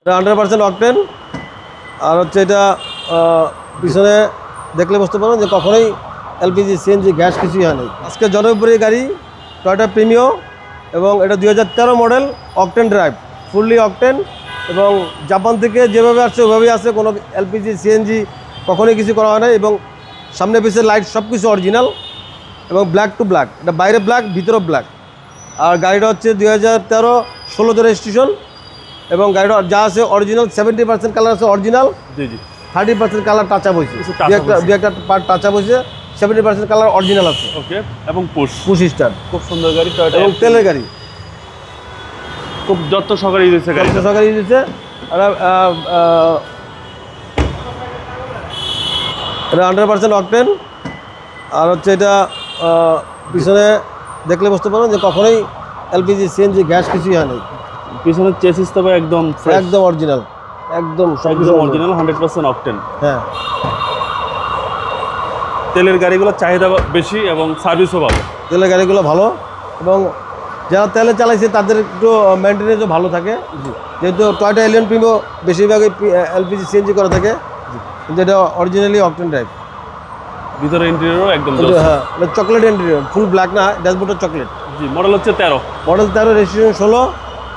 100% octane. আর হচ্ছে এটা পিছনে দেখলে বুঝতে পারেন যে কখনোই এলপিজি সিএনজি গ্যাস কিছুই হয় নাই। আজকে জনপ্রিয় গাড়ি টয়োটা প্রিমিও, এবং এটা 2013 model, octane drive, fully octane, এবং জাপান থেকে যেভাবে আসছে ওইভাবেই আছে, কোনো এলপিজি সিএনজি কখনোই কিছু করা হয় না। এবং সামনে পিছিয়ে লাইট সব কিছু অরিজিনাল এবং ব্ল্যাক টু ব্ল্যাক, এটা বাইরে ব্ল্যাক ভিতরেও ব্ল্যাক। আর গাড়িটা হচ্ছে 2013 16তে রেজিস্ট্রেশন, এবং গাড়িটা যা আছে অরিজিনাল। 70% কালার আছে অরিজিনাল, জি জি। 30% কালার টাচ আপ হয়েছে, দু একটা পার্ট টাচ আপ হয়েছে। 70% কালার অরিজিনাল আছে। ওকে। এবং পুশ স্টার, খুব সুন্দর গাড়ি, টয়োটা এবং তেলের গাড়ি, খুব যত্ন সহকারে ইউজ হয়েছে গাড়ি, সরকারি দিচ্ছে। আর এটা 100% অকটেন। আর হচ্ছে এটা পিছনে দেখলে বুঝতে পারেন যে কখনোই এলপিজি সিএনজি গ্যাস কিছুই হয় নাই। পিছনের চেসিস তবে একদম ফ্রেশ, একদম অরিজিনাল, একদম একদম অরিজিনাল 100% অকটেন। হ্যাঁ, তেলের গাড়িগুলোর চাহিদা বেশি এবং সার্ভিসও ভালো। তেলের গাড়িগুলো ভালো, এবং যারা তেলে চালাইছে তাদের একটু মেনটেনেন্সও ভালো থাকে, যেহেতু টয়োটা এলিয়ন প্রিমো বেশিরভাগই এলপিজি সিএনজি করা থাকে, কিন্তু এটা অরিজিনালি অকটেন ড্রাইভ। ভিতরে ইন্টেরিয়রও একদম হ্যাঁ, এটা চকলেট ইন্টেরিয়র, ফুল ব্ল্যাক না, ড্যাশবোর্ডটা চকলেট। জি। মডেল হচ্ছে 13, মডেল 13, রেজিস্ট্রেশন 16।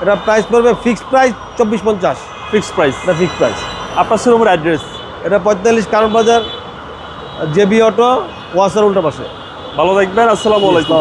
এটা প্রাইস পড়বে ফিক্সড প্রাইস 2450। Fixed price. এটা ফিক্সড প্রাইস। আপনার শোরুমের অ্যাড্রেস? এটা 45 কারণ বাজার, জেবি অটো, ওয়াসার উল্টা পাশে। ভালো থাকবেন, আসসালামু আলাইকুম।